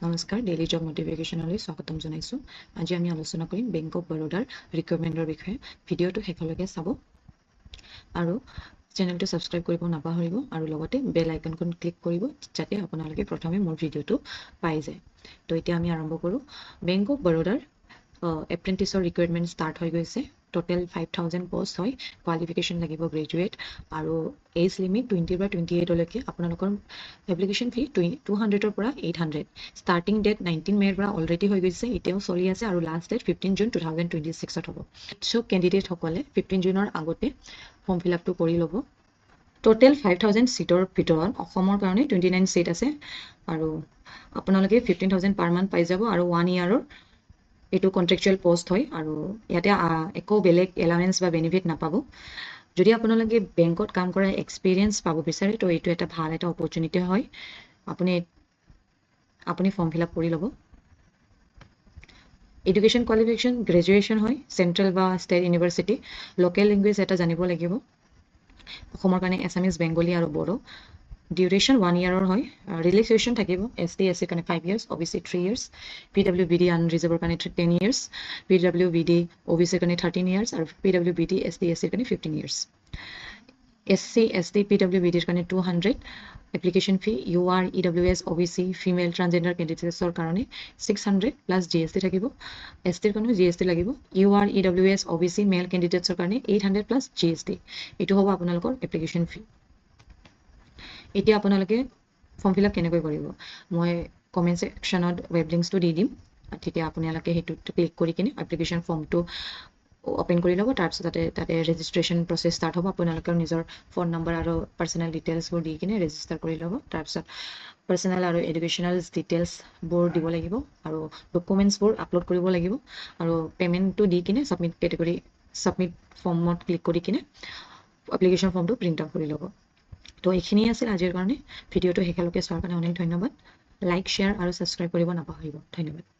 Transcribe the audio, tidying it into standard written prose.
নমস্কাৰ daily job মোটিভেশ্যনলৈ স্বাগতম জনাইছোঁ। আজি আমি আলোচনা কৰিম বেংক অফ বৰোদাৰ ৰিক্ৰুইটমেণ্টৰ বিষয়ে। ভিডিঅ'টো শেষলৈকে চাব আৰু চেনেলটো ছাবস্ক্ৰাইব কৰিব নাপাহৰিব আৰু লগতে বেল আইকনখন ক্লিক কৰিব যাতে আপোনালোকে প্ৰথমে মোৰ ভিডিঅ'টো পাই যায়। তো এতিয়া আমি আৰম্ভ কৰোঁ। বেংক অফ বৰোদাৰ এপ্ৰেণ্টিছৰ ৰিক্ৰুইটমেণ্ট ষ্টাৰ্ট হৈ গৈছে। টোটেল 5000 পোষ্ট হয়। কোৱালিফিকেশ্যন লাগিব গ্ৰেজুৱেট আৰু এজ লিমিট 20 পৰা 28লৈকে। আপোনালোকৰ এপ্লিকেশ্যন ফি 200ৰ পৰা 800। ষ্টাৰ্টিং ডেট 19 মে'ৰ পৰা অলৰেডি হৈ গৈছে, এতিয়াও চলি আছে আৰু লাষ্ট ডেট 15 জুন 2026 হ'ব। সব কেণ্ডিডেটসকলে 15 জুনৰ আগতে ফৰ্ম ফিল আপটো কৰি ল'ব। টোটেল 5000 ছিটৰ ভিতৰত অসমৰ কাৰণে 29 ছিট আছে আৰু আপোনালোকে 15,000 পাৰ মান্থ পাই যাব আৰু 1 ইয়াৰৰ এইটো কণ্ট্ৰেকচুৱেল পোষ্ট হয় আৰু ইয়াতে একো বেলেগ এলাউৱেন্স বা বেনিফিট নাপাব। যদি আপোনালোকে বেংকত কাম কৰা এক্সপিৰিয়েঞ্চ পাব বিচাৰে তো এইটো এটা ভাল এটা অপৰচুনিটি হয়। আপুনি ফৰ্ম ফিল আপ কৰি ল'ব। এডুকেশ্যন কোৱালিফিকেশ্যন গ্ৰেজুৱেশ্যন হয়, চেণ্ট্ৰেল বা ষ্টেট ইউনিভাৰ্চিটি। লোকেল লেংগুৱেজ এটা জানিব লাগিব। অসমৰ কাৰণে এছামিজ, বেংগলী আৰু বড়ো। ডিউৰেশ্যন 1 ইয়াৰৰ হয়। ৰিলেক্সেশ্যন থাকিব ST SC কাৰণে 5 years, OBC 3 years, PWBD আনৰিজাৰ্ভৰ কাৰণে 10 years, PWBD OBC কাৰণে 13 years আৰু PWBD ST SC কাৰণে 15 years। SC ST PWBDৰ কাৰণে 200। Application fee UR EWS OBC female transgender কেণ্ডিডেটছৰ কাৰণে 600 প্লাছ GST থাকিব। STৰ কাৰণেও GST লাগিব। UR EWS OBC মেল কেণ্ডিডেটছৰ কাৰণে 800 প্লাছ GST। এইটো হ'ব আপোনালোকৰ এপ্লিকেশ্যন ফি। এতিয়া আপোনালোকে ফৰ্ম ফিল আপ কেনেকৈ কৰিব, মই কমেণ্ট ছেকশ্যনত ৱেব লিংকছটো দি দিম। তেতিয়া আপোনালোকে সেইটোত ক্লিক কৰি কিনে এপ্লিকেশ্যন ফৰ্মটো অপেন কৰি ল'ব। তাৰপিছত তাতে ৰেজিষ্ট্ৰেশ্যন প্ৰচেছ ষ্টাৰ্ট হ'ব। আপোনালোকৰ নিজৰ ফোন নম্বৰ আৰু পাৰ্চনেল ডিটেইলছবোৰ দি কিনে ৰেজিষ্টাৰ কৰি ল'ব। তাৰপিছত পাৰ্চনেল আৰু এডুকেশ্যনেল ডিটেইলছবোৰ দিব লাগিব আৰু ডকুমেণ্টছবোৰ আপলোড কৰিব লাগিব আৰু পে'মেণ্টটো দি কিনে ছাবমিট ফৰ্মত ক্লিক কৰি কিনে এপ্লিকেশ্যন ফৰ্মটো প্ৰিণ্ট আউট কৰি ল'ব। তো এইখিনিয়ে আছিল আজিৰ কাৰণে। ভিডিঅ'টো শেষলৈকে চোৱাৰ কাৰণে অনেক ধন্যবাদ। লাইক, শ্বেয়াৰ আৰু ছাবস্ক্ৰাইব কৰিব নাপাহৰিব। ধন্যবাদ।